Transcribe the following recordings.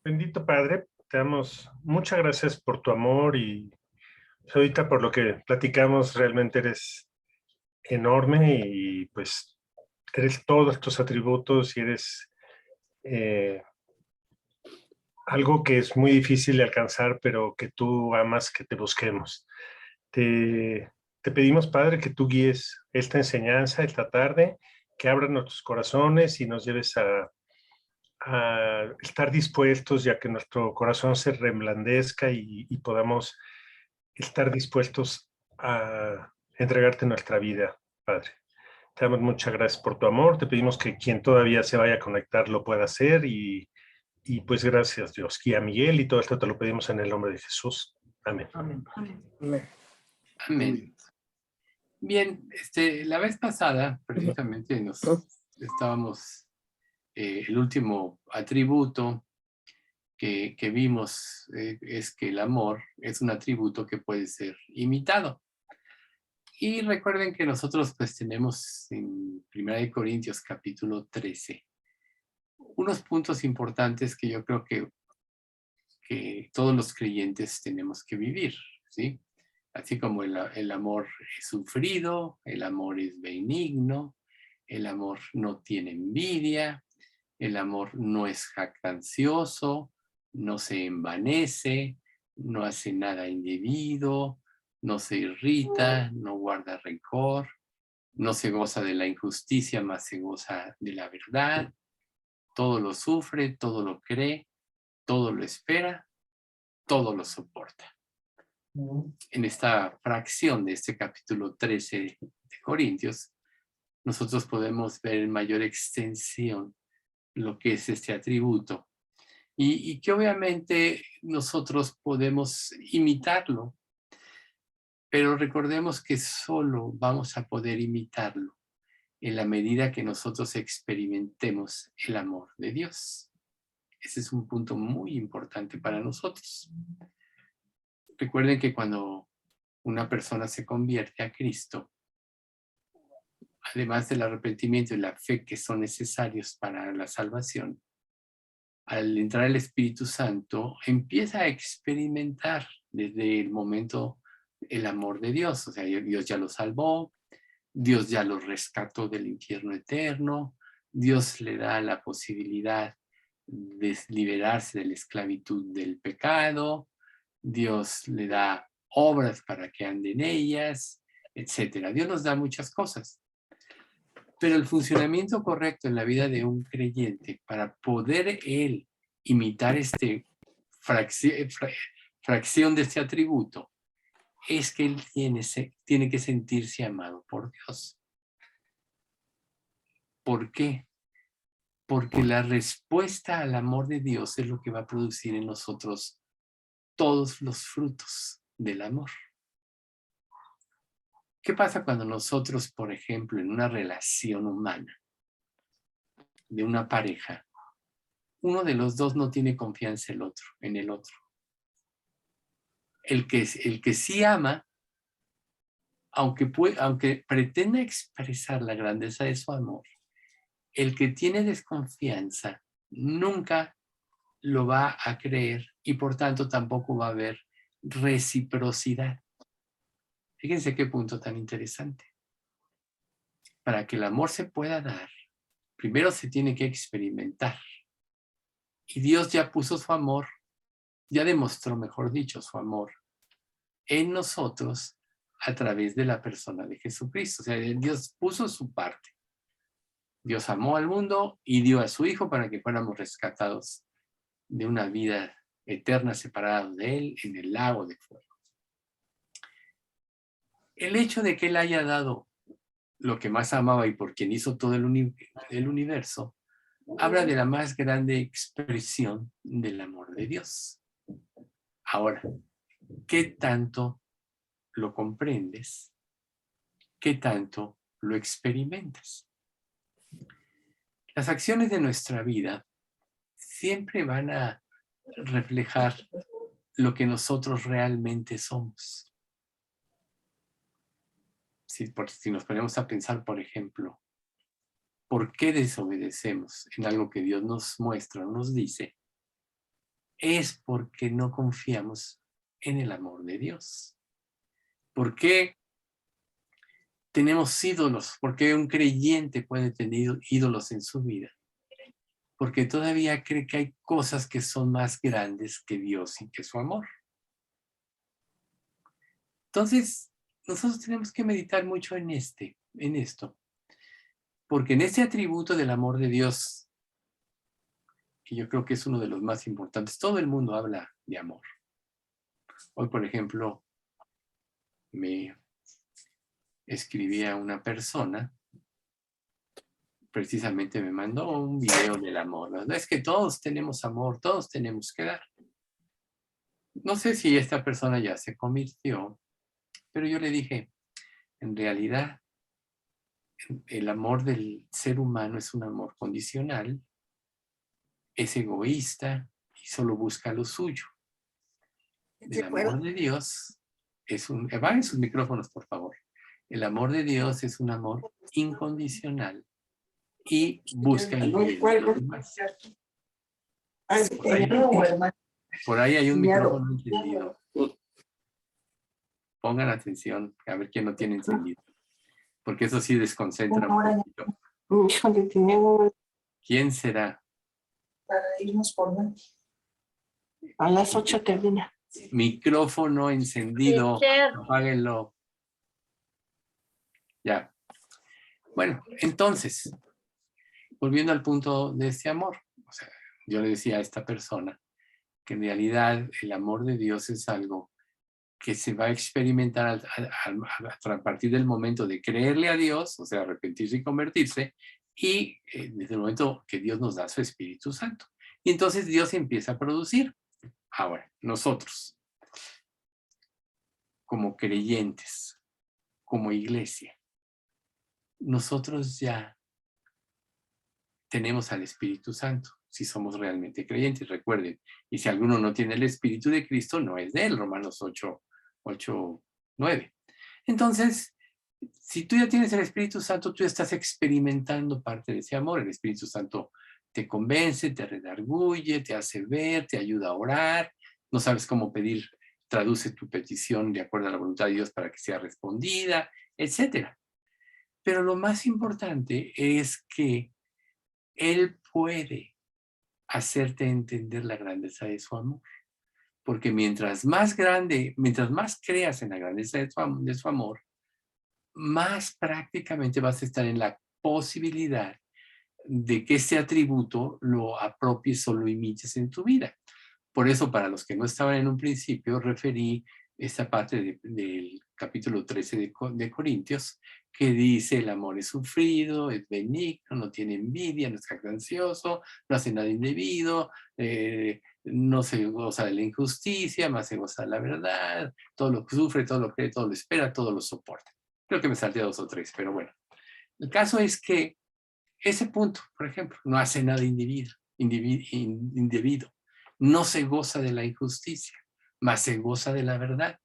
Bendito Padre, te damos muchas gracias por tu amor y pues, ahorita por lo que platicamos, realmente eres enorme y pues eres todos tus atributos y eres eh, algo que es muy difícil de alcanzar, pero que tú amas que te busquemos. Te pedimos, Padre, que tú guíes esta enseñanza esta tarde, que abras nuestros corazones y nos lleves a estar dispuestos, ya que nuestro corazón se reblandezca y podamos estar dispuestos a entregarte nuestra vida, Padre. Te damos muchas gracias por tu amor. Te pedimos que quien todavía se vaya a conectar lo pueda hacer y pues gracias, Dios. Guía a Miguel y todo esto te lo pedimos en el nombre de Jesús. Amén. Amén. Amén. Amén. Bien, la vez pasada precisamente nos estábamos, el último atributo que vimos es que el amor es un atributo que puede ser imitado. Y recuerden que nosotros pues tenemos en 1 Corintios capítulo 13 unos puntos importantes que yo creo que todos los creyentes tenemos que vivir, ¿sí? Así como el amor es sufrido, el amor es benigno, el amor no tiene envidia, el amor no es jactancioso, no se envanece, no hace nada indebido, no se irrita, no guarda rencor, no se goza de la injusticia, mas se goza de la verdad, todo lo sufre, todo lo cree, todo lo espera, todo lo soporta. En esta fracción de este capítulo 13 de Corintios, nosotros podemos ver en mayor extensión lo que es este atributo y que obviamente nosotros podemos imitarlo, pero recordemos que solo vamos a poder imitarlo en la medida que nosotros experimentemos el amor de Dios. Ese es un punto muy importante para nosotros. Recuerden que cuando una persona se convierte a Cristo, además del arrepentimiento y la fe que son necesarios para la salvación, al entrar el Espíritu Santo, empieza a experimentar desde el momento el amor de Dios. O sea, Dios ya lo salvó, Dios ya lo rescató del infierno eterno, Dios le da la posibilidad de liberarse de la esclavitud del pecado, Dios le da obras para que ande en ellas, etc. Dios nos da muchas cosas. Pero el funcionamiento correcto en la vida de un creyente, para poder él imitar fracción de este atributo, es que él tiene que sentirse amado por Dios. ¿Por qué? Porque la respuesta al amor de Dios es lo que va a producir en nosotros todos los frutos del amor. ¿Qué pasa cuando nosotros, por ejemplo, en una relación humana de una pareja, uno de los dos no tiene confianza en el otro? El que sí ama, aunque pretenda expresar la grandeza de su amor, el que tiene desconfianza nunca lo va a creer y por tanto tampoco va a haber reciprocidad. Fíjense qué punto tan interesante. Para que el amor se pueda dar, primero se tiene que experimentar. Y Dios ya puso su amor, ya demostró, mejor dicho, su amor en nosotros a través de la persona de Jesucristo. O sea, Dios puso su parte. Dios amó al mundo y dio a su Hijo para que fuéramos rescatados de una vida eterna separados de Él en el lago de fuego. El hecho de que Él haya dado lo que más amaba y por quien hizo todo el universo, habla de la más grande expresión del amor de Dios. Ahora, ¿qué tanto lo comprendes? ¿Qué tanto lo experimentas? Las acciones de nuestra vida siempre van a reflejar lo que nosotros realmente somos. Si nos ponemos a pensar, por ejemplo, ¿por qué desobedecemos en algo que Dios nos muestra, nos dice? es porque no confiamos en el amor de Dios. ¿Por qué tenemos ídolos? ¿Por qué un creyente puede tener ídolos en su vida? Porque todavía cree que hay cosas que son más grandes que Dios y que su amor. Entonces, nosotros tenemos que meditar mucho en esto. Porque en este atributo del amor de Dios, que yo creo que es uno de los más importantes, todo el mundo habla de amor. Hoy, por ejemplo, me escribía una persona, precisamente me mandó un video del amor, ¿no? Es que todos tenemos amor, todos tenemos que dar. No sé si esta persona ya se convirtió, pero yo le dije, en realidad, el amor del ser humano es un amor condicional, es egoísta y solo busca lo suyo. El amor de Dios es un... Apaguen sus micrófonos, por favor. El amor de Dios es un amor incondicional y busca el bien de los demás. Por ahí hay un micrófono encendido. Pongan atención, a ver quién no tiene encendido. Porque eso sí desconcentra un poquito. ¿Quién será? Para irnos por a las 8 termina. Micrófono encendido. Apáguenlo. Ya. Bueno, entonces, volviendo al punto de este amor. O sea, yo le decía a esta persona que en realidad el amor de Dios es algo que se va a experimentar a partir del momento de creerle a Dios, o sea, arrepentirse y convertirse, y desde el momento que Dios nos da su Espíritu Santo. Y entonces Dios empieza a producir. Ahora, nosotros, como creyentes, como iglesia, nosotros ya tenemos al Espíritu Santo, si somos realmente creyentes, recuerden. Y si alguno no tiene el Espíritu de Cristo, no es de él, Romanos 8:9. Entonces, si tú ya tienes el Espíritu Santo, tú estás experimentando parte de ese amor. El Espíritu Santo te convence, te redarguye, te hace ver, te ayuda a orar. No sabes cómo pedir, traduce tu petición de acuerdo a la voluntad de Dios para que sea respondida, etc. Pero lo más importante es que Él puede hacerte entender la grandeza de su amor. Porque mientras más grande, mientras más creas en la grandeza de su amor, más prácticamente vas a estar en la posibilidad de que ese atributo lo apropies o lo imites en tu vida. Por eso, para los que no estaban en un principio, referí esta parte del capítulo 13 de Corintios, que dice: el amor es sufrido, es benigno, no tiene envidia, no es jactancioso, no hace nada indebido, no se goza de la injusticia, más se goza de la verdad, todo lo sufre, todo lo cree, todo lo espera, todo lo soporta. Creo que me salté 2 o 3, pero bueno. El caso es que ese punto, por ejemplo, no hace nada indebido, no se goza de la injusticia, más se goza de la verdad.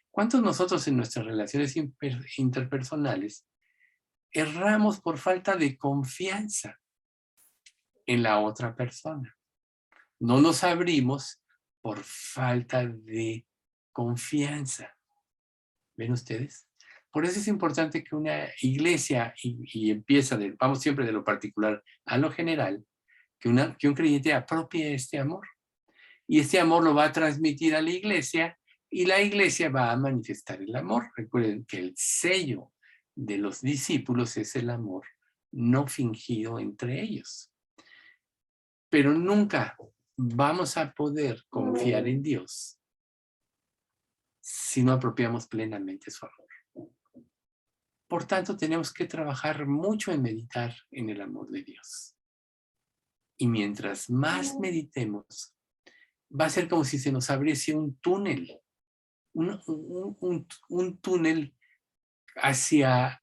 ¿Cuántos nosotros en nuestras relaciones interpersonales erramos por falta de confianza en la otra persona? No nos abrimos por falta de confianza. ¿Ven ustedes? Por eso es importante que una iglesia, y empieza, vamos siempre de lo particular a lo general, que un creyente apropie este amor. Y este amor lo va a transmitir a la iglesia y la iglesia va a manifestar el amor. Recuerden que el sello de los discípulos es el amor no fingido entre ellos. Pero nunca vamos a poder confiar en Dios si no apropiamos plenamente su amor. Por tanto, tenemos que trabajar mucho en meditar en el amor de Dios. Y mientras más meditemos, va a ser como si se nos abriese un túnel, un túnel hacia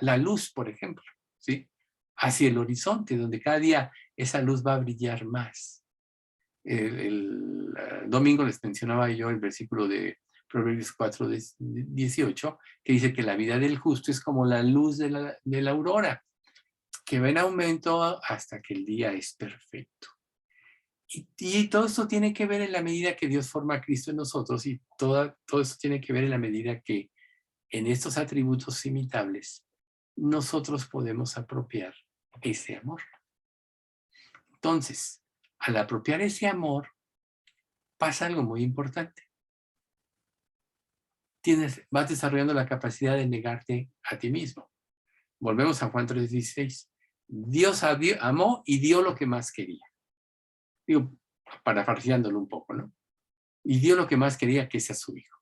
la luz, por ejemplo, ¿sí? Hacia el horizonte, donde cada día esa luz va a brillar más. El domingo les mencionaba yo el versículo de Proverbios 4:18, que dice que la vida del justo es como la luz de la aurora, que va en aumento hasta que el día es perfecto. Y todo esto tiene que ver en la medida que Dios forma a Cristo en nosotros, y todo esto tiene que ver en la medida que en estos atributos imitables nosotros podemos apropiar ese amor. Entonces, al apropiar ese amor, pasa algo muy importante. Vas desarrollando la capacidad de negarte a ti mismo. Volvemos a Juan 3:16. Dios amó y dio lo que más quería. Digo, parafraseándolo un poco, ¿no? Y dio lo que más quería, que sea su hijo.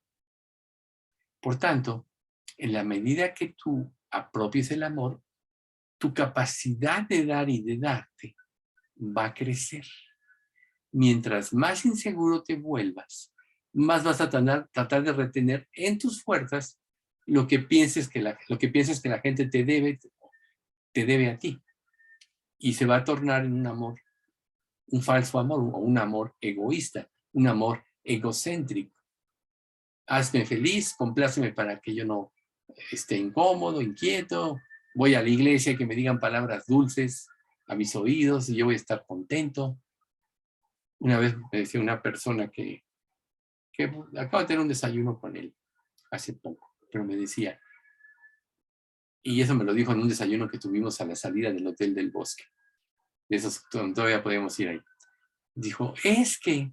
Por tanto, en la medida que tú apropies el amor, tu capacidad de dar y de darte va a crecer. Mientras más inseguro te vuelvas, más vas a tratar de retener en tus fuerzas lo que pienses que la gente te debe a ti. Y se va a tornar en un amor, un falso amor, o un amor egoísta, un amor egocéntrico. Hazme feliz, compláceme para que yo no esté incómodo, inquieto. Voy a la iglesia y que me digan palabras dulces a mis oídos y yo voy a estar contento. Una vez me decía una persona que acabo de tener un desayuno con él hace poco, pero me decía, y eso me lo dijo en un desayuno que tuvimos a la salida del Hotel del Bosque. De esos todavía podemos ir ahí. Dijo, es que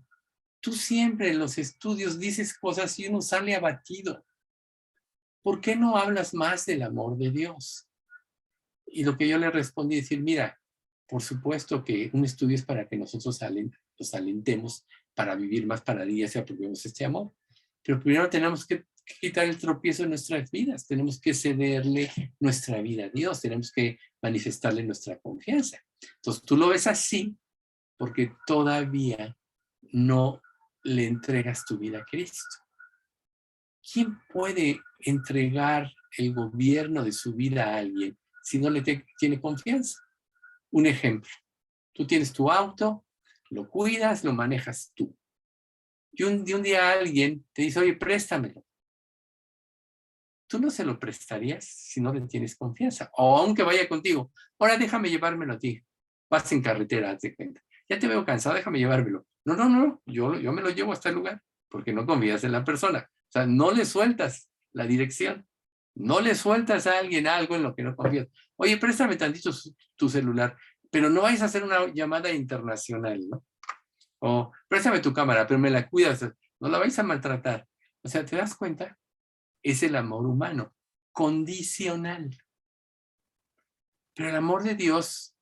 tú siempre en los estudios dices cosas y uno sale abatido. ¿Por qué no hablas más del amor de Dios? Y lo que yo le respondí es decir, mira, por supuesto que un estudio es para que nosotros nos alentemos para vivir más para día, si apropiamos este amor. Pero primero tenemos que quitar el tropiezo de nuestras vidas, tenemos que cederle nuestra vida a Dios, tenemos que manifestarle nuestra confianza. Entonces tú lo ves así porque todavía no le entregas tu vida a Cristo. ¿Quién puede entregar el gobierno de su vida a alguien si no le tiene confianza? Un ejemplo, tú tienes tu auto, lo cuidas, lo manejas tú. Y un día alguien te dice, oye, préstamelo. Tú no se lo prestarías si no le tienes confianza. O aunque vaya contigo, ahora déjame llevármelo a ti. Vas en carretera, hazte cuenta. Ya te veo cansado, déjame llevármelo. No, yo me lo llevo hasta el lugar porque no confías en la persona. O sea, no le sueltas la dirección. No le sueltas a alguien algo en lo que no confías. Oye, préstame tantito tu celular, pero no vayas a hacer una llamada internacional, ¿no? O préstame tu cámara, pero me la cuidas, no la vais a maltratar. O sea, ¿te das cuenta? Es el amor humano, condicional. Pero el amor de Dios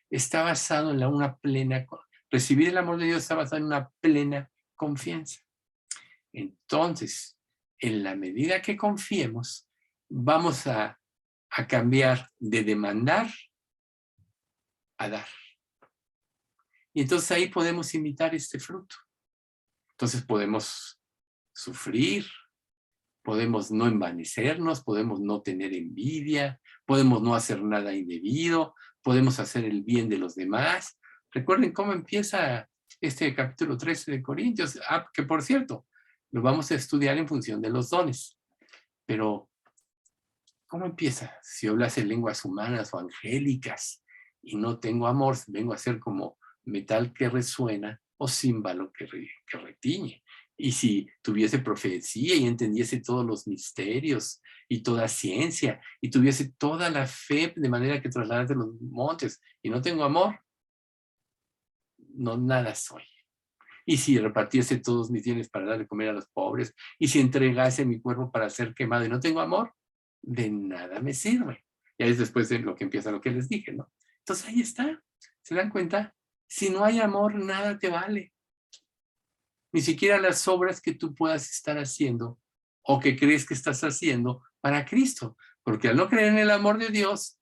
está basado en recibir el amor de Dios está basado en una plena confianza. Entonces, en la medida que confiemos, vamos a cambiar de demandar a dar. Y entonces ahí podemos imitar este fruto. Entonces podemos sufrir, podemos no envanecernos, podemos no tener envidia, podemos no hacer nada indebido, podemos hacer el bien de los demás. Recuerden cómo empieza este capítulo 13 de Corintios, que por cierto, lo vamos a estudiar en función de los dones. Pero, ¿cómo empieza? Si hablas en lenguas humanas o angélicas y no tengo amor, vengo a ser como metal que resuena o címbalo que retiñe. Y si tuviese profecía y entendiese todos los misterios y toda ciencia y tuviese toda la fe de manera que trasladase los montes y no tengo amor, no nada soy. Y si repartiese todos mis bienes para darle comer a los pobres y si entregase mi cuerpo para ser quemado y no tengo amor, de nada me sirve. Ya es después de lo que empieza lo que les dije, ¿no? Entonces ahí está. ¿Se dan cuenta? Si no hay amor, nada te vale. Ni siquiera las obras que tú puedas estar haciendo o que crees que estás haciendo para Cristo. Porque al no creer en el amor de Dios,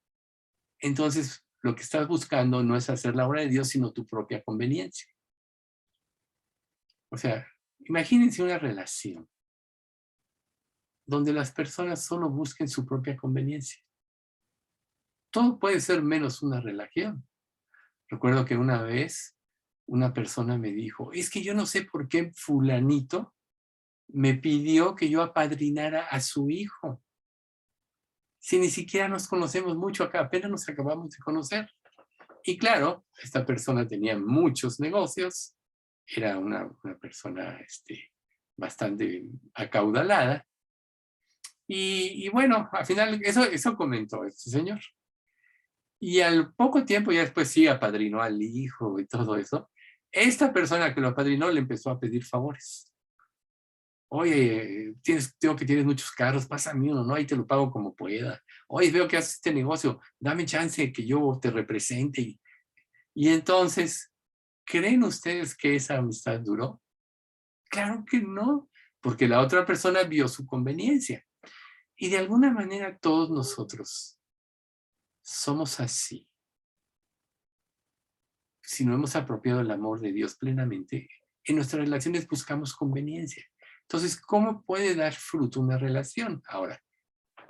entonces lo que estás buscando no es hacer la obra de Dios, sino tu propia conveniencia. O sea, imagínense una relación donde las personas solo busquen su propia conveniencia. Todo puede ser menos una relación. Recuerdo que una vez una persona me dijo, es que yo no sé por qué fulanito me pidió que yo apadrinara a su hijo. Si ni siquiera nos conocemos mucho acá, apenas nos acabamos de conocer. Y claro, esta persona tenía muchos negocios era una persona bastante acaudalada. Y bueno, al final eso comentó este señor. Y al poco tiempo, ya después sí apadrinó al hijo y todo eso. Esta persona que lo apadrinó le empezó a pedir favores. Oye, tengo que tienes muchos carros, pásame uno, ¿no? Ahí te lo pago como pueda. Oye, veo que haces este negocio, dame chance que yo te represente. Y entonces, ¿creen ustedes que esa amistad duró? Claro que no, porque la otra persona vio su conveniencia. Y de alguna manera todos nosotros somos así. Si no hemos apropiado el amor de Dios plenamente, en nuestras relaciones buscamos conveniencia. Entonces, ¿cómo puede dar fruto una relación? Ahora,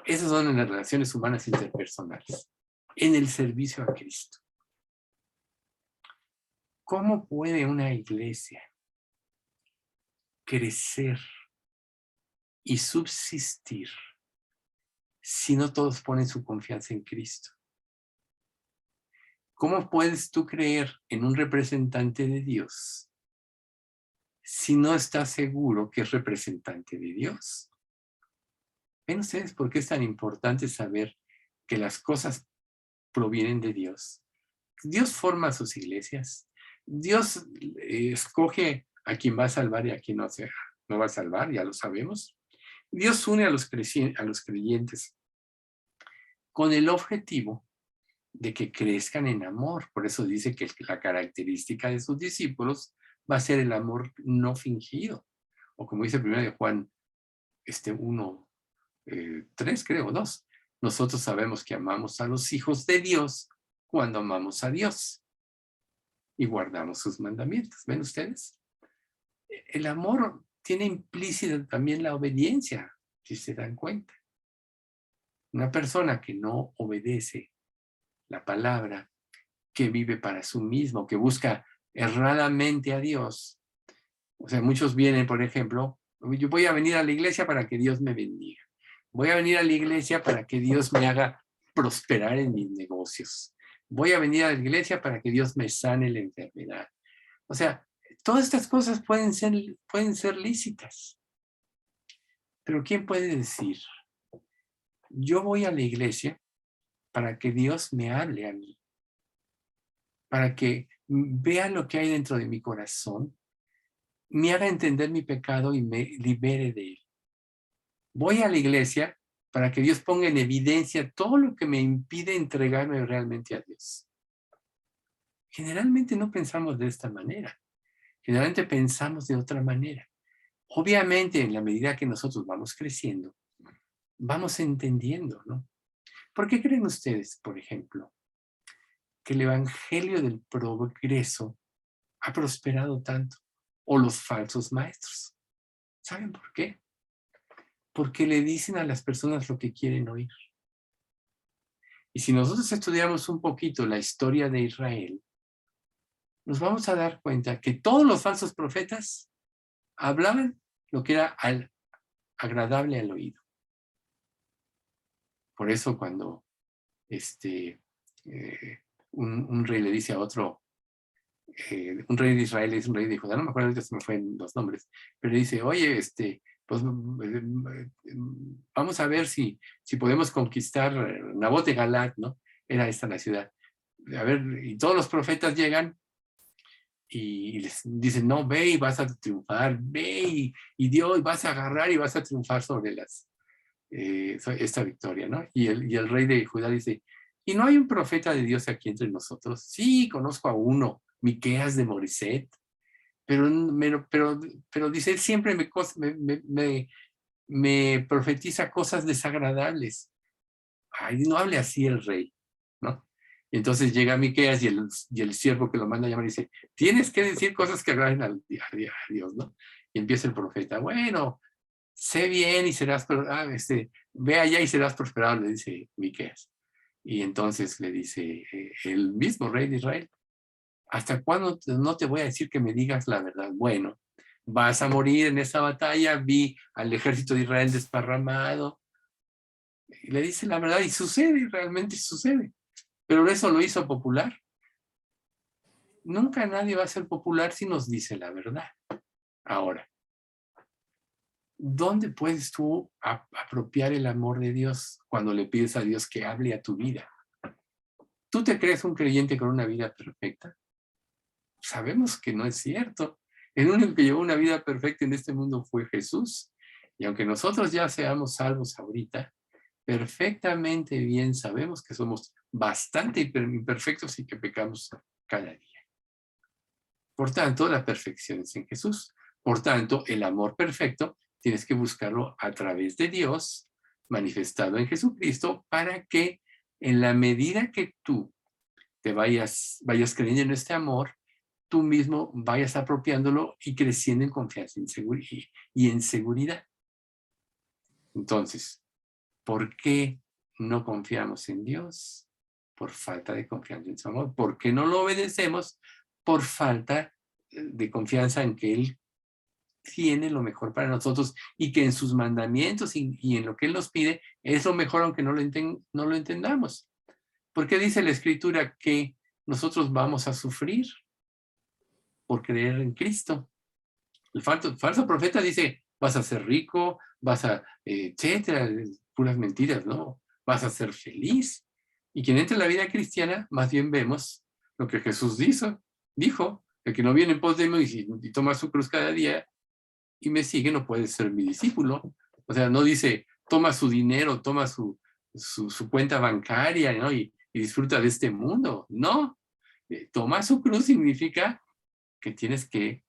esas son en las relaciones humanas interpersonales, en el servicio a Cristo. ¿Cómo puede una iglesia crecer y subsistir si no todos ponen su confianza en Cristo? ¿Cómo puedes tú creer en un representante de Dios si no estás seguro que es representante de Dios? ¿Ven ustedes por qué es tan importante saber que las cosas provienen de Dios? Dios forma sus iglesias. Dios escoge a quien va a salvar y a quien no va a salvar, ya lo sabemos. Dios une a los creyentes con el objetivo de que crezcan en amor. Por eso dice que la característica de sus discípulos va a ser el amor no fingido. O como dice 1 Juan 1, 3, creo, 2. Nosotros sabemos que amamos a los hijos de Dios cuando amamos a Dios y guardamos sus mandamientos. ¿Ven ustedes? El amor tiene implícita también la obediencia, si se dan cuenta. Una persona que no obedece la palabra, que vive para sí mismo, que busca erradamente a Dios. O sea, muchos vienen, por ejemplo, yo voy a venir a la iglesia para que Dios me bendiga. Voy a venir a la iglesia para que Dios me haga prosperar en mis negocios. Voy a venir a la iglesia para que Dios me sane la enfermedad. O sea, todas estas cosas pueden ser lícitas. Pero ¿quién puede decir? Yo voy a la iglesia para que Dios me hable a mí, para que vea lo que hay dentro de mi corazón, me haga entender mi pecado y me libere de él. Voy a la iglesia para que Dios ponga en evidencia todo lo que me impide entregarme realmente a Dios. Generalmente no pensamos de esta manera. Generalmente pensamos de otra manera. Obviamente, en la medida que nosotros vamos creciendo, vamos entendiendo, ¿no? ¿Por qué creen ustedes, por ejemplo, que el evangelio del progreso ha prosperado tanto? O los falsos maestros. ¿Saben por qué? Porque le dicen a las personas lo que quieren oír. Y si nosotros estudiamos un poquito la historia de Israel, nos vamos a dar cuenta que todos los falsos profetas hablaban lo que era agradable al oído. Por eso cuando un rey le dice a otro, un rey de Israel es un rey de Judá, no me acuerdo, ahorita se me fueron los nombres, pero dice, oye, pues vamos a ver si podemos conquistar Nabot de Galat, ¿no? Era esta la ciudad. A ver, y todos los profetas llegan y les dicen, no, ve y vas a triunfar, ve y Dios, vas a agarrar y vas a triunfar sobre esta victoria, ¿no? Y el rey de Judá dice, ¿y no hay un profeta de Dios aquí entre nosotros? Sí, conozco a uno, Miqueas de Moreset, pero dice, él siempre me profetiza cosas desagradables. Ay, no hable así el rey, ¿no? Y entonces llega Miqueas y el siervo que lo manda a llamar dice, tienes que decir cosas que agraden a Dios, ¿no? Y empieza el profeta, bueno, sé bien y serás, ve allá y serás prosperado, le dice Miqueas. Y entonces le dice el mismo rey de Israel, ¿hasta cuándo no te voy a decir que me digas la verdad? Bueno, vas a morir en esa batalla, vi al ejército de Israel desparramado. Y le dice la verdad y sucede, realmente sucede. Pero eso lo hizo popular. nunca nadie va a ser popular si nos dice la verdad. Ahora, ¿dónde puedes tú apropiar el amor de Dios cuando le pides a Dios que hable a tu vida? ¿Tú te crees un creyente con una vida perfecta? Sabemos que no es cierto. El único que llevó una vida perfecta en este mundo fue Jesús. Y aunque nosotros ya seamos salvos ahorita, perfectamente bien sabemos que somos bastante imperfectos y que pecamos cada día. Por tanto, la perfección es en Jesús. Por tanto, el amor perfecto tienes que buscarlo a través de Dios, manifestado en Jesucristo, para que en la medida que tú te vayas creyendo en este amor, tú mismo vayas apropiándolo y creciendo en confianza y en seguridad. Entonces, ¿por qué no confiamos en Dios? Por falta de confianza en su amor. ¿Por qué no lo obedecemos? Por falta de confianza en que Él tiene lo mejor para nosotros y que en sus mandamientos y en lo que Él nos pide es lo mejor aunque no lo entendamos. ¿Por qué dice la Escritura que nosotros vamos a sufrir por creer en Cristo? El falso profeta dice, vas a ser rico, etcétera, puras mentiras, ¿no? Vas a ser feliz. Y quien entra en la vida cristiana, más bien vemos lo que Jesús dijo, el que no viene en pos de mí y toma su cruz cada día y me sigue, no puede ser mi discípulo. O sea, no dice, toma su dinero, toma su cuenta bancaria, ¿no? Y disfruta de este mundo. No, toma su cruz significa que tienes que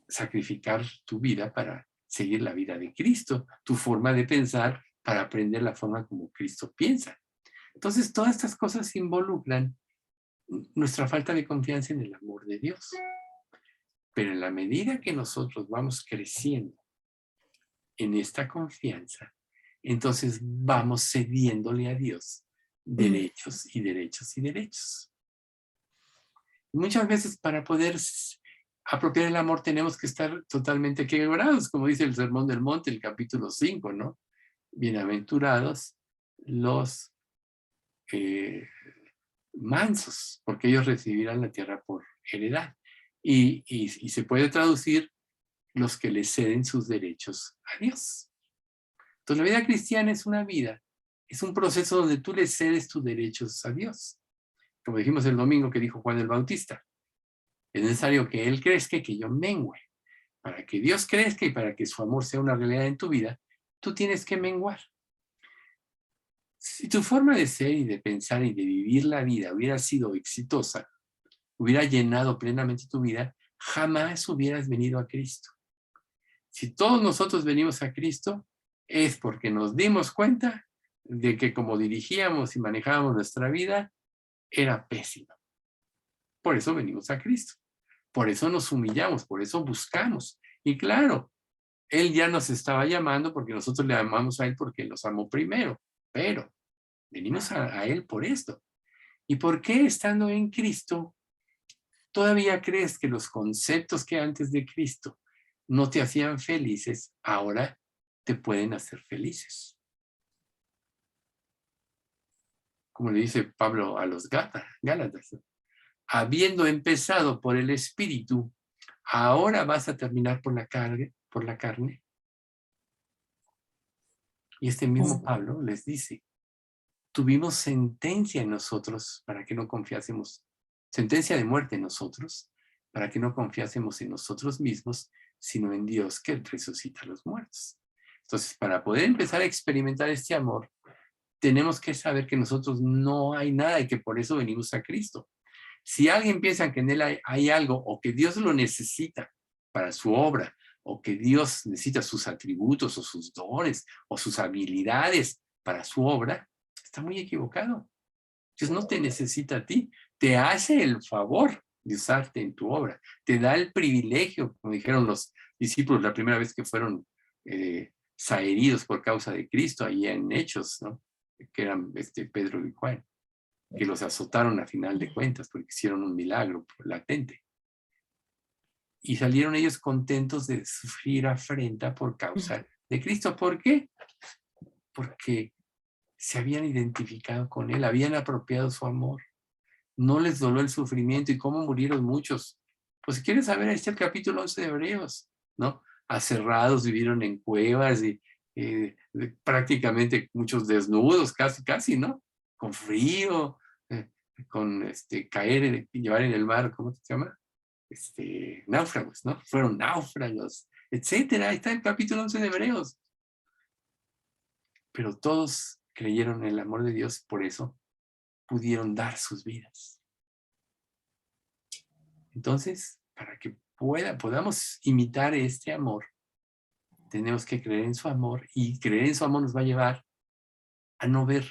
sacrificar tu vida para seguir la vida de Cristo, tu forma de pensar para aprender la forma como Cristo piensa. Entonces, todas estas cosas involucran nuestra falta de confianza en el amor de Dios. Pero en la medida que nosotros vamos creciendo en esta confianza, entonces vamos cediéndole a Dios derechos y derechos y derechos. Muchas veces para poder apropiar el amor tenemos que estar totalmente quebrados, como dice el Sermón del Monte, el capítulo 5, ¿no? Bienaventurados los mansos, porque ellos recibirán la tierra por heredad. Y se puede traducir los que le ceden sus derechos a Dios. Entonces la vida cristiana es una vida, es un proceso donde tú le cedes tus derechos a Dios. Como dijimos el domingo que dijo Juan el Bautista, es necesario que Él crezca y que yo mengüe. Para que Dios crezca y para que su amor sea una realidad en tu vida, tú tienes que menguar. Si tu forma de ser y de pensar y de vivir la vida hubiera sido exitosa, hubiera llenado plenamente tu vida, jamás hubieras venido a Cristo. Si todos nosotros venimos a Cristo, es porque nos dimos cuenta de que como dirigíamos y manejábamos nuestra vida, era pésimo. Por eso venimos a Cristo. Por eso nos humillamos, por eso buscamos. Y claro, Él ya nos estaba llamando porque nosotros le amamos a Él porque nos amó primero. Pero venimos a Él por esto. ¿Y por qué estando en Cristo todavía crees que los conceptos que antes de Cristo no te hacían felices, ahora te pueden hacer felices? Como le dice Pablo a los Gálatas, habiendo empezado por el Espíritu, ahora vas a terminar por la carne. Y este mismo Pablo les dice, tuvimos sentencia en nosotros para que no confiásemos, sentencia de muerte en nosotros, para que no confiásemos en nosotros mismos, sino en Dios que resucita a los muertos. Entonces, para poder empezar a experimentar este amor, tenemos que saber que nosotros no hay nada y que por eso venimos a Cristo. Si alguien piensa que en Él hay algo o que Dios lo necesita para su obra, o que Dios necesita sus atributos o sus dones o sus habilidades para su obra, está muy equivocado. Dios no te necesita a ti, te hace el favor de usarte en tu obra, te da el privilegio, como dijeron los discípulos la primera vez que fueron saheridos por causa de Cristo, ahí en Hechos, ¿no? Que eran Pedro y Juan, que los azotaron a final de cuentas porque hicieron un milagro latente. Y salieron ellos contentos de sufrir afrenta por causa de Cristo. ¿Por qué? Porque se habían identificado con Él, habían apropiado su amor. no les dolió el sufrimiento y cómo murieron muchos. Pues si quieres saber, ahí está el capítulo 11 de Hebreos, ¿no? Aserrados, vivieron en cuevas y prácticamente muchos desnudos, casi, ¿no? Con frío, con caer, llevar en el mar, ¿cómo se llama? Náufragos, ¿no? Fueron náufragos, etcétera. Ahí está el capítulo 11 de Hebreos. Pero todos creyeron en el amor de Dios, por eso pudieron dar sus vidas. Entonces, para que podamos imitar este amor, tenemos que creer en su amor, y creer en su amor nos va a llevar a no ver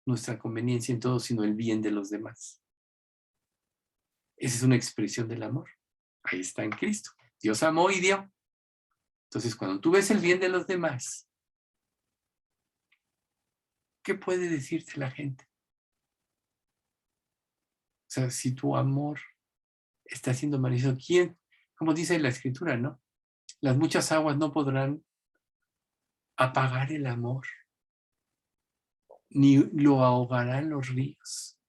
nuestra conveniencia en todo, sino el bien de los demás. Esa es una expresión del amor. Ahí está en Cristo. Dios amó y dio. Entonces, cuando tú ves el bien de los demás, ¿qué puede decirte la gente? O sea, si tu amor está siendo manifiesto, ¿quién? Como dice la Escritura, ¿no? Las muchas aguas no podrán apagar el amor, ni lo ahogarán los ríos.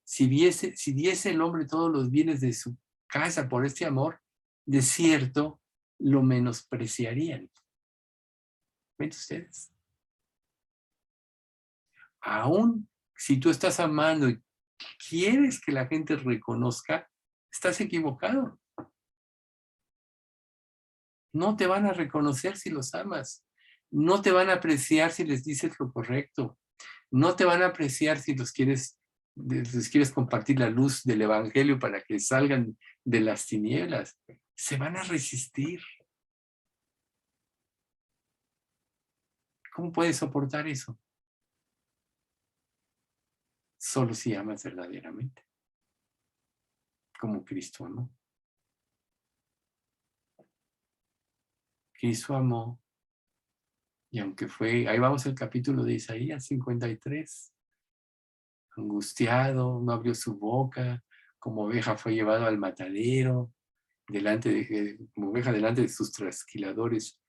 Si diese el hombre todos los bienes de su casa por este amor, de cierto lo menospreciarían. ¿Ven ustedes? Aún si tú estás amando y quieres que la gente reconozca, estás equivocado. No te van a reconocer si los amas. No te van a apreciar si les dices lo correcto. No te van a apreciar si les quieres compartir la luz del evangelio para que salgan de las tinieblas. Se van a resistir. ¿Cómo puedes soportar eso? Solo si amas verdaderamente, como Cristo amó. Cristo amó, y aunque ahí vamos al capítulo de Isaías 53, angustiado, no abrió su boca, como oveja fue llevado al matadero, como oveja delante de sus trasquiladores,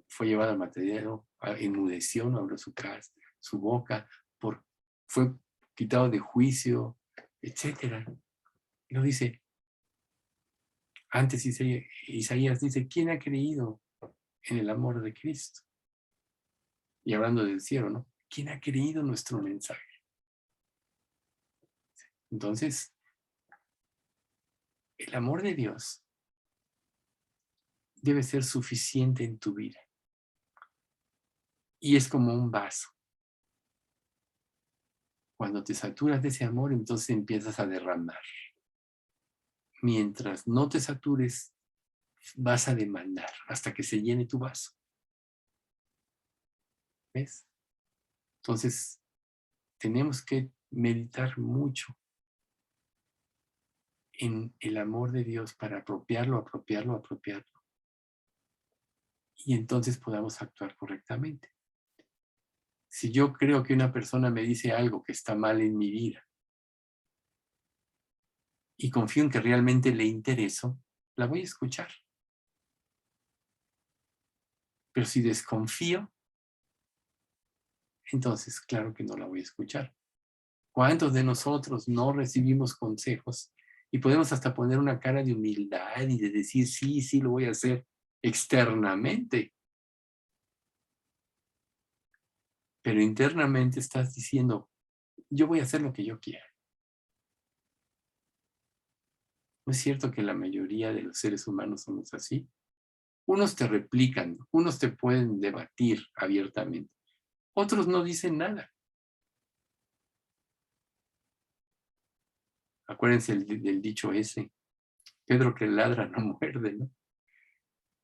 fue llevado al matadero, enmudeció, no abrió su boca, fue quitado de juicio, etc. Y lo dice, antes Isaías dice, ¿quién ha creído en el amor de Cristo? Y hablando del cielo, ¿no? ¿Quién ha creído nuestro mensaje? Entonces, el amor de Dios debe ser suficiente en tu vida. Y es como un vaso. Cuando te saturas de ese amor, entonces empiezas a derramar. Mientras no te satures, vas a demandar hasta que se llene tu vaso. ¿Ves? Entonces, tenemos que meditar mucho en el amor de Dios para apropiarlo. Y entonces podamos actuar correctamente. Si yo creo que una persona me dice algo que está mal en mi vida y confío en que realmente le intereso, la voy a escuchar. Pero si desconfío, entonces claro que no la voy a escuchar. ¿Cuántos de nosotros no recibimos consejos y podemos hasta poner una cara de humildad y de decir, sí, lo voy a hacer externamente? Pero internamente estás diciendo, yo voy a hacer lo que yo quiera. ¿No es cierto que la mayoría de los seres humanos somos así? Unos te replican, unos te pueden debatir abiertamente, otros no dicen nada. Acuérdense del dicho ese, Pedro que ladra no muerde, ¿no?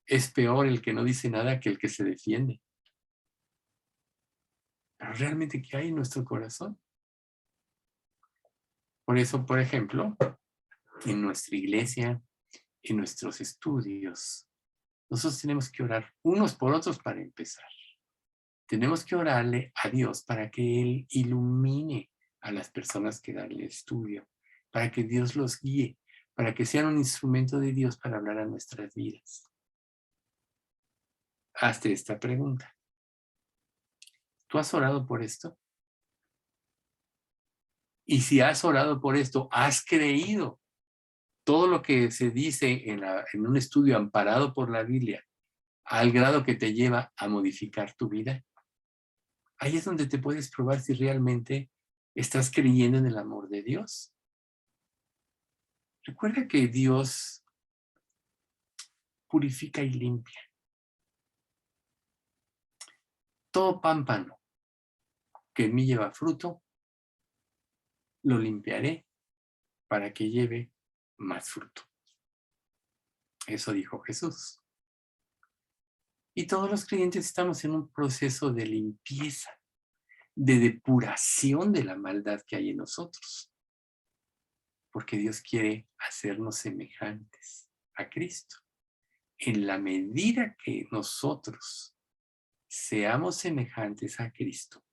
Es peor el que no dice nada que el que se defiende. Pero realmente, ¿qué hay en nuestro corazón? Por eso, por ejemplo, en nuestra iglesia, en nuestros estudios, nosotros tenemos que orar unos por otros para empezar. Tenemos que orarle a Dios para que Él ilumine a las personas que dan el estudio, para que Dios los guíe, para que sean un instrumento de Dios para hablar a nuestras vidas. Hazte esta pregunta. ¿Tú has orado por esto? Y si has orado por esto, has creído todo lo que se dice en un estudio amparado por la Biblia, al grado que te lleva a modificar tu vida, ahí es donde te puedes probar si realmente estás creyendo en el amor de Dios. Recuerda que Dios purifica y limpia. Todo pámpano que en mí lleva fruto, lo limpiaré para que lleve más fruto. Eso dijo Jesús. Y todos los creyentes estamos en un proceso de limpieza, de depuración de la maldad que hay en nosotros. Porque Dios quiere hacernos semejantes a Cristo. En la medida que nosotros seamos semejantes a Cristo,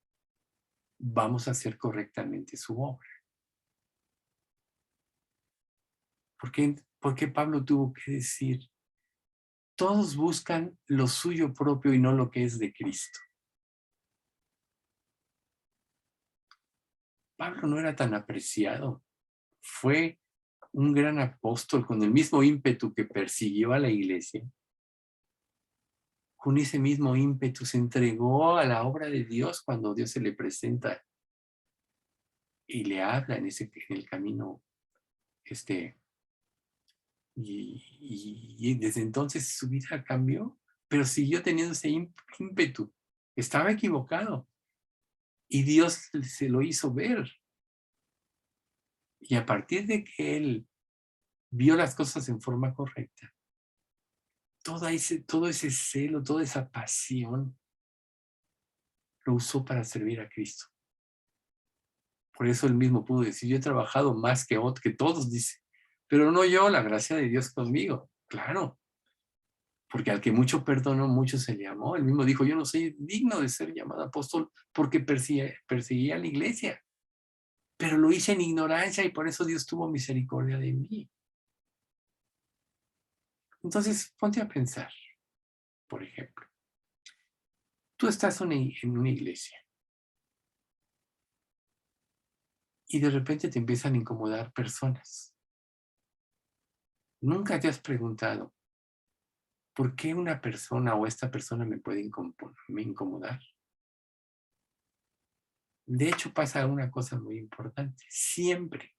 vamos a hacer correctamente su obra. ¿Por qué Pablo tuvo que decir, todos buscan lo suyo propio y no lo que es de Cristo? Pablo no era tan apreciado. Fue un gran apóstol con el mismo ímpetu que persiguió a la iglesia. Con ese mismo ímpetu se entregó a la obra de Dios cuando Dios se le presenta y le habla en el camino. Y desde entonces su vida cambió, pero siguió teniendo ese ímpetu. Estaba equivocado y Dios se lo hizo ver. Y a partir de que él vio las cosas en forma correcta, todo ese celo, toda esa pasión, lo usó para servir a Cristo. Por eso él mismo pudo decir, yo he trabajado más que todos, dice, pero no yo, la gracia de Dios conmigo. Claro, porque al que mucho perdonó, mucho se le amó. Él mismo dijo, yo no soy digno de ser llamado apóstol porque perseguía a la iglesia, pero lo hice en ignorancia y por eso Dios tuvo misericordia de mí. Entonces, ponte a pensar, por ejemplo, tú estás en una iglesia y de repente te empiezan a incomodar personas. ¿Nunca te has preguntado por qué una persona o esta persona me puede incomodar? De hecho, pasa una cosa muy importante. Siempre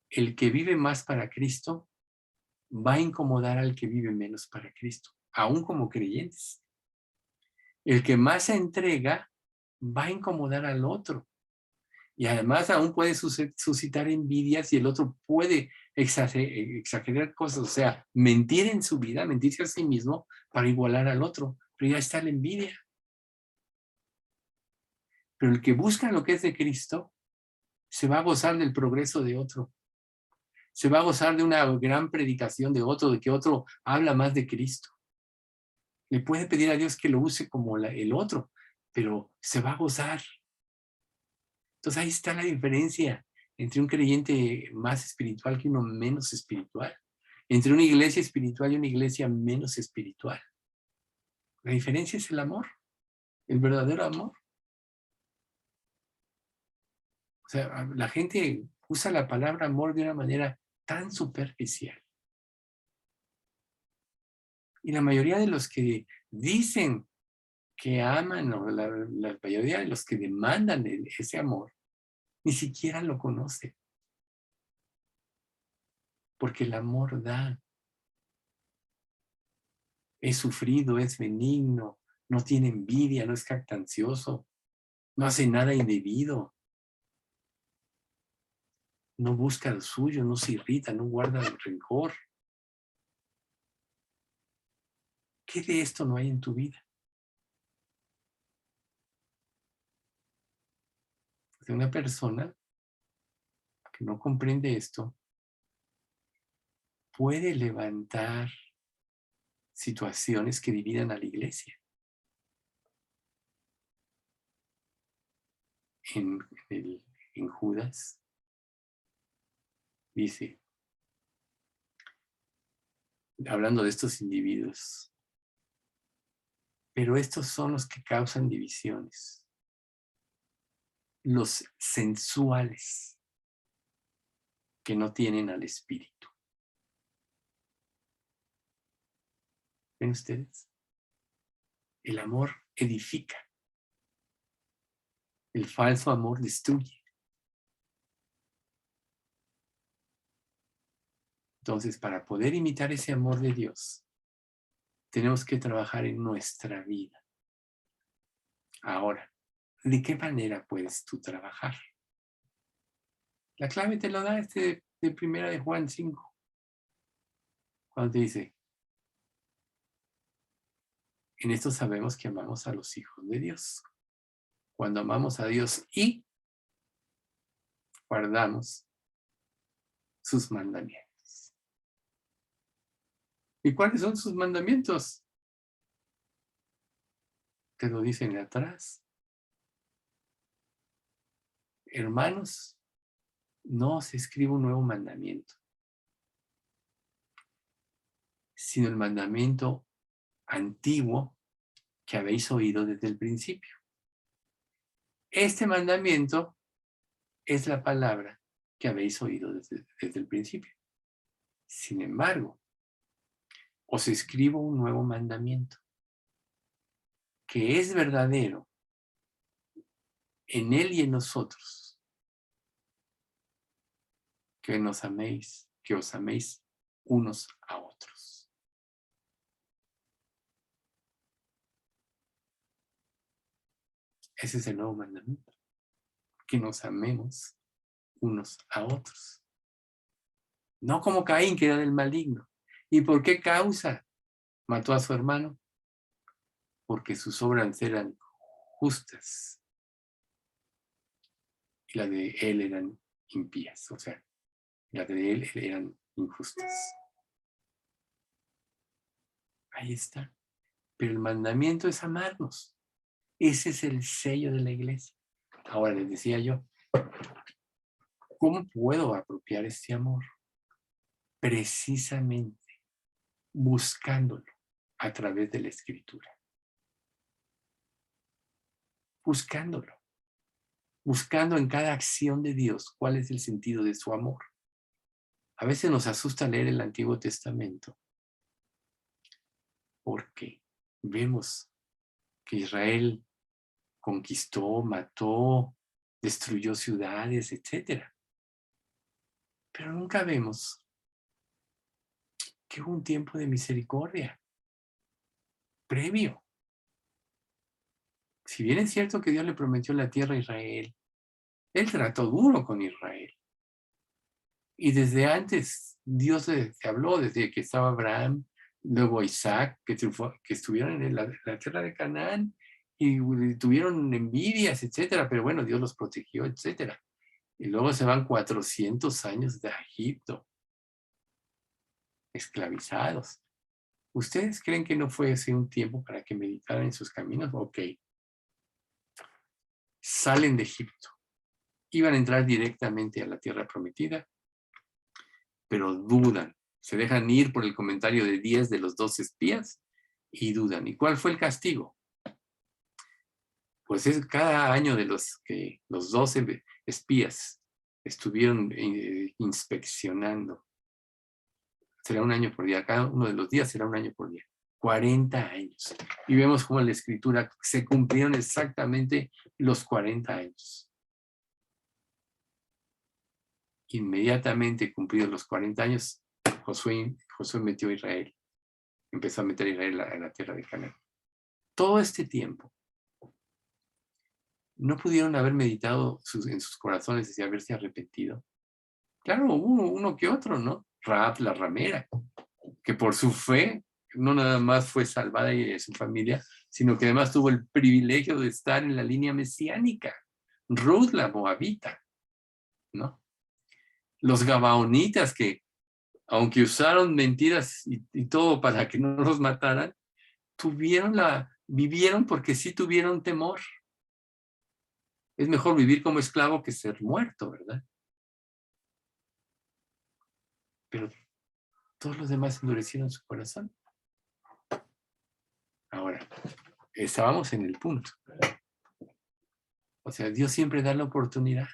el que vive más para Cristo va a incomodar al que vive menos para Cristo, aún como creyentes. El que más se entrega va a incomodar al otro. Y además aún puede suscitar envidias y el otro puede exagerar cosas, o sea, mentir en su vida, mentirse a sí mismo para igualar al otro. Pero ya está la envidia. Pero el que busca lo que es de Cristo se va a gozar del progreso de otro. Se va a gozar de una gran predicación de otro, de que otro habla más de Cristo. Le puede pedir a Dios que lo use como el otro, pero se va a gozar. Entonces ahí está la diferencia entre un creyente más espiritual que uno menos espiritual. Entre una iglesia espiritual y una iglesia menos espiritual. La diferencia es el amor, el verdadero amor. O sea, la gente usa la palabra amor de una manera tan superficial. Y la mayoría de los que dicen que aman, o la mayoría de los que demandan ese amor, ni siquiera lo conocen. Porque el amor da. Es sufrido, es benigno, no tiene envidia, no es jactancioso, no hace nada indebido, no busca lo suyo, no se irrita, no guarda el rencor. ¿Qué de esto no hay en tu vida? De una persona que no comprende esto puede levantar situaciones que dividan a la iglesia. En Judas dice, hablando de estos individuos, pero estos son los que causan divisiones. los sensuales que no tienen al Espíritu. ¿Ven ustedes? El amor edifica. El falso amor destruye. Entonces, para poder imitar ese amor de Dios, tenemos que trabajar en nuestra vida. Ahora, ¿de qué manera puedes tú trabajar? La clave te lo da de 1 de Juan 5. Cuando te dice, en esto sabemos que amamos a los hijos de Dios. Cuando amamos a Dios y guardamos sus mandamientos. ¿Y cuáles son sus mandamientos? Te lo dicen atrás. Hermanos, no os escribo un nuevo mandamiento, sino el mandamiento antiguo que habéis oído desde el principio. Este mandamiento es la palabra que habéis oído desde el principio. Sin embargo, os escribo un nuevo mandamiento, que es verdadero en él y en nosotros, que os améis unos a otros. Ese es el nuevo mandamiento, que nos amemos unos a otros. No como Caín, que era del maligno. ¿Y por qué causa mató a su hermano? Porque sus obras eran justas y las de él eran impías, o sea, las de él eran injustas. Ahí está. Pero el mandamiento es amarnos. Ese es el sello de la iglesia. Ahora les decía yo, ¿cómo puedo apropiar este amor? Precisamente buscándolo a través de la Escritura. Buscándolo. Buscando en cada acción de Dios cuál es el sentido de su amor. A veces nos asusta leer el Antiguo Testamento porque vemos que Israel conquistó, mató, destruyó ciudades, etc. Pero nunca vemos que hubo un tiempo de misericordia previo. Si bien es cierto que Dios le prometió la tierra a Israel, Él trató duro con Israel. Y desde antes Dios se habló, desde que estaba Abraham, luego Isaac, que estuvieron en la tierra de Canaán y tuvieron envidias, etcétera, pero bueno, Dios los protegió, etcétera. Y luego se van 400 años de Egipto, esclavizados. ¿Ustedes creen que no fue ese un tiempo para que meditaran en sus caminos? Ok. Salen de Egipto. Iban a entrar directamente a la tierra prometida, pero dudan. Se dejan ir por el comentario de 10 de los 12 espías y dudan. ¿Y cuál fue el castigo? Pues es cada año de los que los 12 espías estuvieron inspeccionando. Será un año por día. Cada uno de los días será un año por día. 40 años. Y vemos cómo en la Escritura se cumplieron exactamente los 40 años. Inmediatamente cumplidos los 40 años, Josué metió a Israel. Empezó a meter a Israel en la tierra de Canaán. Todo este tiempo, no pudieron haber meditado en sus corazones y haberse arrepentido. Claro, uno que otro, ¿no? Rahab la ramera, que por su fe no nada más fue salvada y de su familia, sino que además tuvo el privilegio de estar en la línea mesiánica. Ruth la moabita, ¿no? Los gabaonitas que, aunque usaron mentiras y todo para que no los mataran, vivieron porque sí tuvieron temor. Es mejor vivir como esclavo que ser muerto, ¿verdad? Pero todos los demás endurecieron su corazón. Ahora, estábamos en el punto. O sea, Dios siempre da la oportunidad.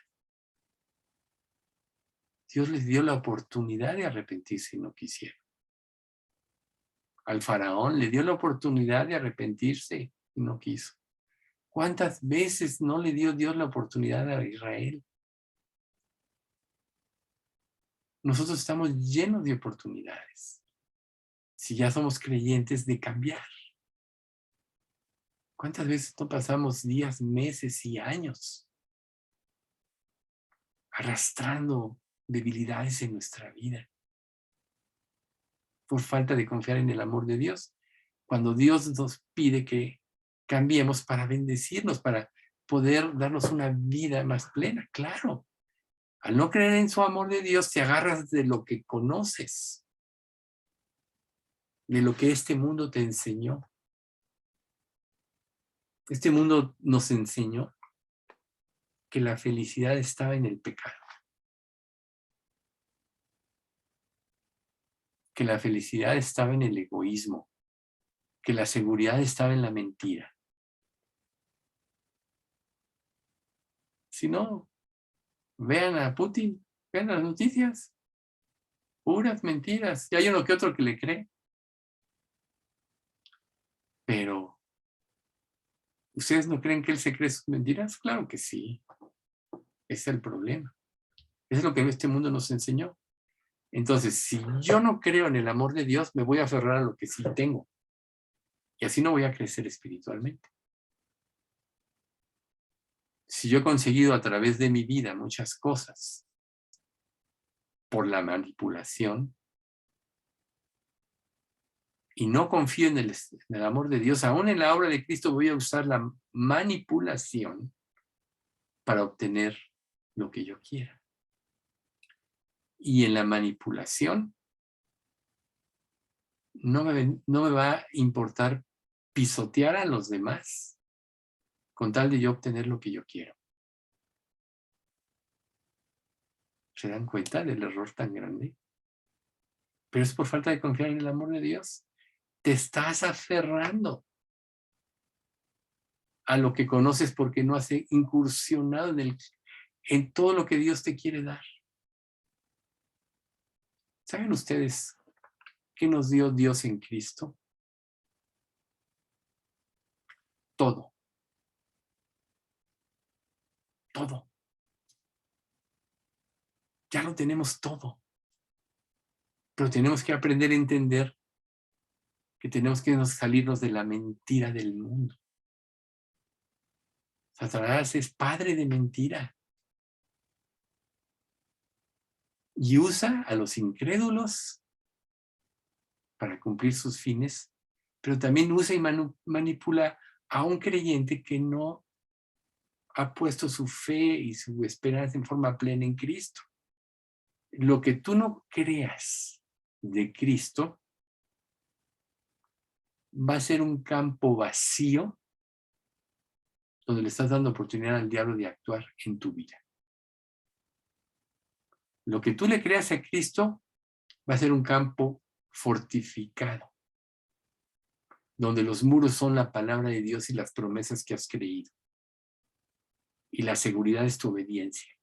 Dios les dio la oportunidad de arrepentirse y no quisieron. Al faraón le dio la oportunidad de arrepentirse y no quiso. ¿Cuántas veces no le dio Dios la oportunidad a Israel? Nosotros estamos llenos de oportunidades. Si ya somos creyentes, de cambiar. ¿Cuántas veces no pasamos días, meses y años arrastrando debilidades en nuestra vida por falta de confiar en el amor de Dios? Cuando Dios nos pide que cambiemos para bendecirnos, para poder darnos una vida más plena, claro. Al no creer en su amor de Dios, te agarras de lo que conoces, de lo que este mundo te enseñó. Este mundo nos enseñó que la felicidad estaba en el pecado, que la felicidad estaba en el egoísmo, que la seguridad estaba en la mentira. Si no, vean a Putin, vean las noticias, puras mentiras. Y hay uno que otro que le cree. Pero, ¿ustedes no creen que él se cree sus mentiras? Claro que sí. Ese es el problema. Eso es lo que este mundo nos enseñó. Entonces, si yo no creo en el amor de Dios, me voy a aferrar a lo que sí tengo. Y así no voy a crecer espiritualmente. Si yo he conseguido a través de mi vida muchas cosas por la manipulación y no confío en el amor de Dios, aún en la obra de Cristo voy a usar la manipulación para obtener lo que yo quiera. Y en la manipulación no me va a importar pisotear a los demás con tal de yo obtener lo que yo quiero. ¿Se dan cuenta del error tan grande? Pero es por falta de confiar en el amor de Dios. Te estás aferrando a lo que conoces porque no has incursionado en todo lo que Dios te quiere dar. ¿Saben ustedes qué nos dio Dios en Cristo? Todo. Todo. Ya lo tenemos todo. Pero tenemos que aprender a entender que tenemos que salirnos de la mentira del mundo. Satanás es padre de mentira. Y usa a los incrédulos para cumplir sus fines, pero también usa y manipula a un creyente que no ha puesto su fe y su esperanza en forma plena en Cristo. Lo que tú no creas de Cristo va a ser un campo vacío donde le estás dando oportunidad al diablo de actuar en tu vida. Lo que tú le creas a Cristo va a ser un campo fortificado, donde los muros son la palabra de Dios y las promesas que has creído. Y la seguridad es tu obediencia.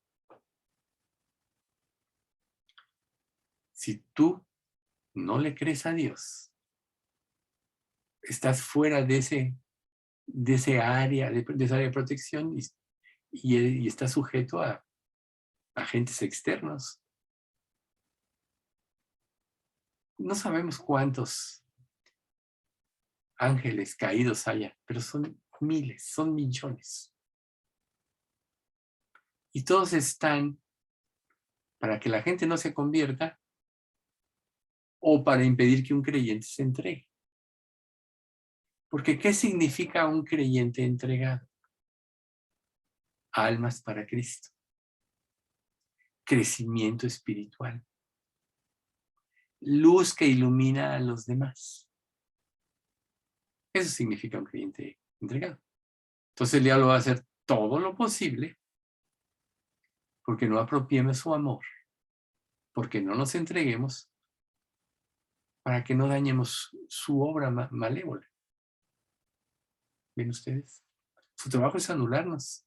Si tú no le crees a Dios, estás fuera de esa área de protección y estás sujeto a agentes externos. No sabemos cuántos ángeles caídos haya, pero son miles, son millones. Y todos están para que la gente no se convierta o para impedir que un creyente se entregue. Porque ¿qué significa un creyente entregado? Almas para Cristo. Crecimiento espiritual. Luz que ilumina a los demás. Eso significa un creyente entregado. Entonces el diablo va a hacer todo lo posible porque no apropiemos su amor, porque no nos entreguemos, para que no dañemos su obra malévola. ¿Ven ustedes? Su trabajo es anularnos.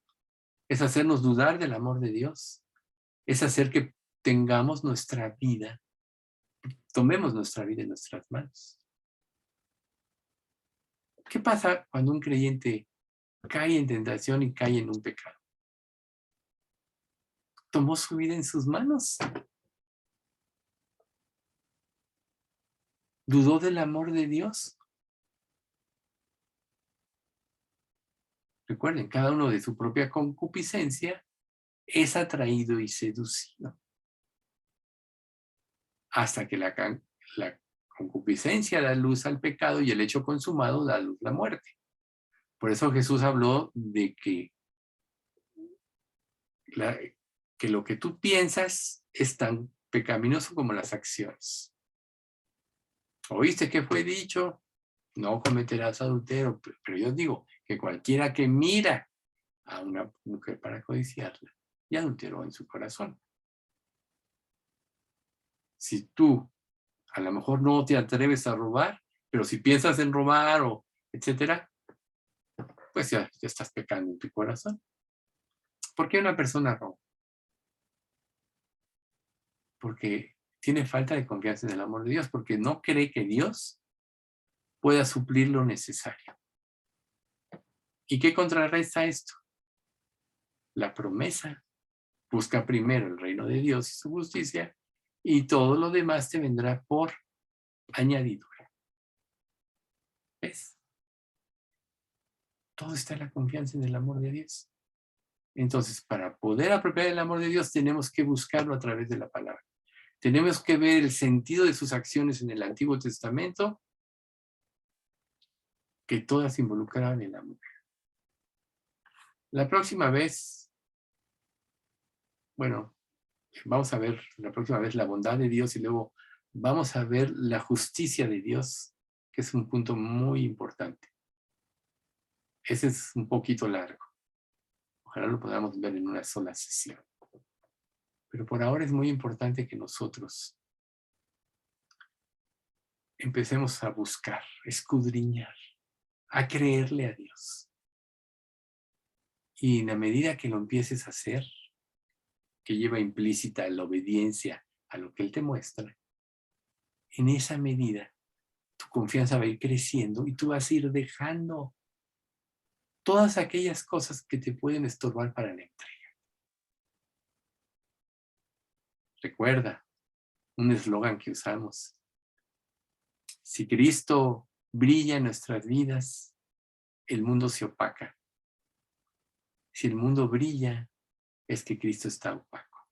es hacernos dudar del amor de Dios, es hacer que tengamos nuestra vida, tomemos nuestra vida en nuestras manos. ¿Qué pasa cuando un creyente cae en tentación y cae en un pecado? Tomó su vida en sus manos. ¿Dudó del amor de Dios? Recuerden, cada uno de su propia concupiscencia es atraído y seducido. Hasta que la concupiscencia da luz al pecado y el hecho consumado da luz a la muerte. Por eso Jesús habló de que lo que tú piensas es tan pecaminoso como las acciones. ¿Oíste qué fue dicho? No cometerás adulterio, pero yo digo que cualquiera que mira a una mujer para codiciarla, ya adulteró en su corazón. Si tú a lo mejor no te atreves a robar, pero si piensas en robar o etcétera, pues ya estás pecando en tu corazón. ¿Por qué una persona roba? Porque tiene falta de confianza en el amor de Dios, porque no cree que Dios pueda suplir lo necesario. ¿Y qué contrarresta esto? La promesa. Busca primero el reino de Dios y su justicia, y todo lo demás te vendrá por añadidura. ¿Ves? Todo está en la confianza en el amor de Dios. Entonces, para poder apropiar el amor de Dios, tenemos que buscarlo a través de la palabra. Tenemos que ver el sentido de sus acciones en el Antiguo Testamento, que todas involucraban el amor. La próxima vez, bueno, vamos a ver la próxima vez la bondad de Dios y luego vamos a ver la justicia de Dios, que es un punto muy importante. Ese es un poquito largo. Ojalá lo podamos ver en una sola sesión. Pero por ahora es muy importante que nosotros empecemos a buscar, escudriñar, a creerle a Dios. Y en la medida que lo empieces a hacer, que lleva implícita la obediencia a lo que Él te muestra, en esa medida tu confianza va a ir creciendo y tú vas a ir dejando todas aquellas cosas que te pueden estorbar para la entrega. Recuerda un eslogan que usamos: si Cristo brilla en nuestras vidas, el mundo se opaca. Si el mundo brilla, es que Cristo está opaco.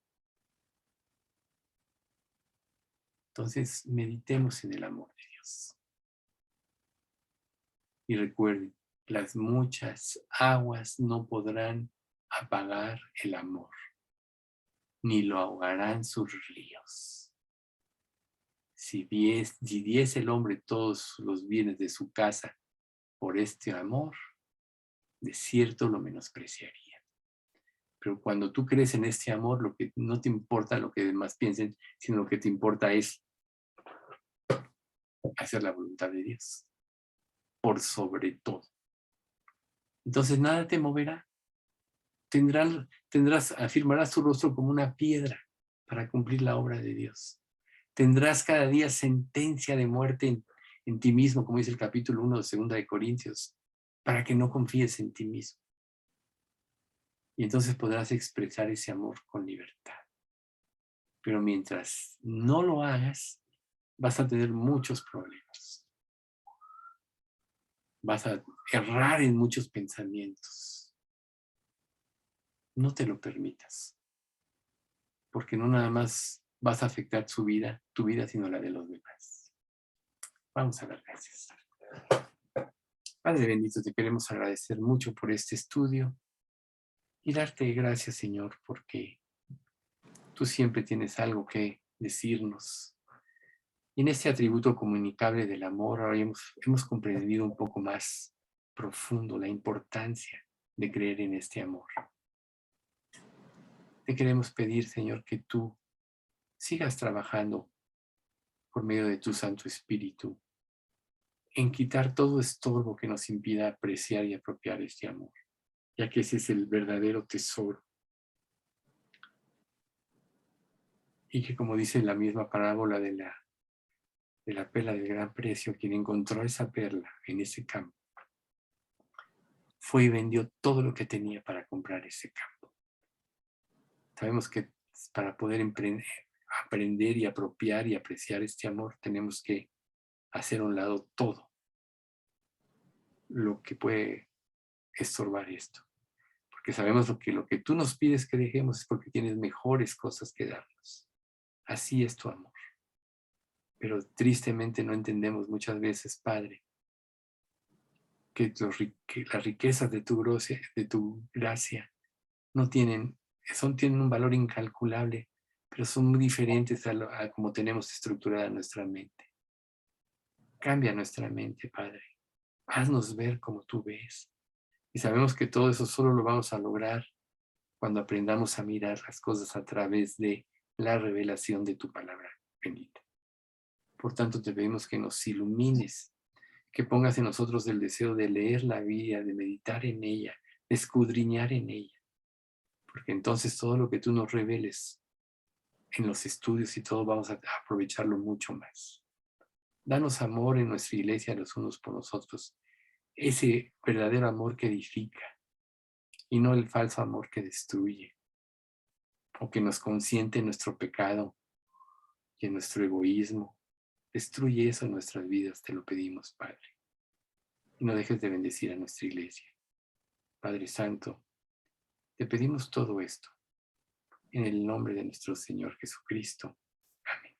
Entonces, meditemos en el amor de Dios. Y recuerden, las muchas aguas no podrán apagar el amor, ni lo ahogarán sus ríos. Si diese el hombre todos los bienes de su casa por este amor, de cierto lo menospreciaría. Pero cuando tú crees en este amor, lo que no te importa lo que demás piensen, sino lo que te importa es hacer la voluntad de Dios, por sobre todo. Entonces nada te moverá. Afirmarás tu rostro como una piedra para cumplir la obra de Dios. Tendrás cada día sentencia de muerte en ti mismo, como dice el capítulo 1 de 2 de Corintios, para que no confíes en ti mismo. Y entonces podrás expresar ese amor con libertad. Pero mientras no lo hagas, vas a tener muchos problemas. Vas a errar en muchos pensamientos. No te lo permitas. Porque no nada más vas a afectar tu vida, sino la de los demás. Vamos a dar gracias. Padre bendito, te queremos agradecer mucho por este estudio y darte gracias, Señor, porque tú siempre tienes algo que decirnos. Y en este atributo comunicable del amor, ahora hemos comprendido un poco más profundo la importancia de creer en este amor. Te queremos pedir, Señor, que tú sigas trabajando por medio de tu Santo Espíritu en quitar todo estorbo que nos impida apreciar y apropiar este amor. ya que ese es el verdadero tesoro. Y que, como dice la misma parábola de la perla del gran precio, quien encontró esa perla en ese campo, fue y vendió todo lo que tenía para comprar ese campo. Sabemos que para poder aprender y apropiar y apreciar este amor, tenemos que hacer a un lado todo lo que puede estorbar esto. Porque sabemos lo que tú nos pides que dejemos es porque tienes mejores cosas que darnos. Así es tu amor. Pero tristemente no entendemos muchas veces, Padre, que las riquezas de tu gracia no tienen un valor incalculable, pero son muy diferentes a como tenemos estructurada nuestra mente. Cambia nuestra mente, Padre. Haznos ver como tú ves. Y sabemos que todo eso solo lo vamos a lograr cuando aprendamos a mirar las cosas a través de la revelación de tu palabra bendita. Por tanto, te pedimos que nos ilumines, que pongas en nosotros el deseo de leer la Biblia, de meditar en ella, de escudriñar en ella. Porque entonces todo lo que tú nos reveles en los estudios y todo vamos a aprovecharlo mucho más. Danos amor en nuestra iglesia los unos por los otros. Ese verdadero amor que edifica y no el falso amor que destruye o que nos consiente en nuestro pecado y en nuestro egoísmo. Destruye eso en nuestras vidas, te lo pedimos, Padre. Y no dejes de bendecir a nuestra iglesia. Padre Santo, te pedimos todo esto en el nombre de nuestro Señor Jesucristo. Amén.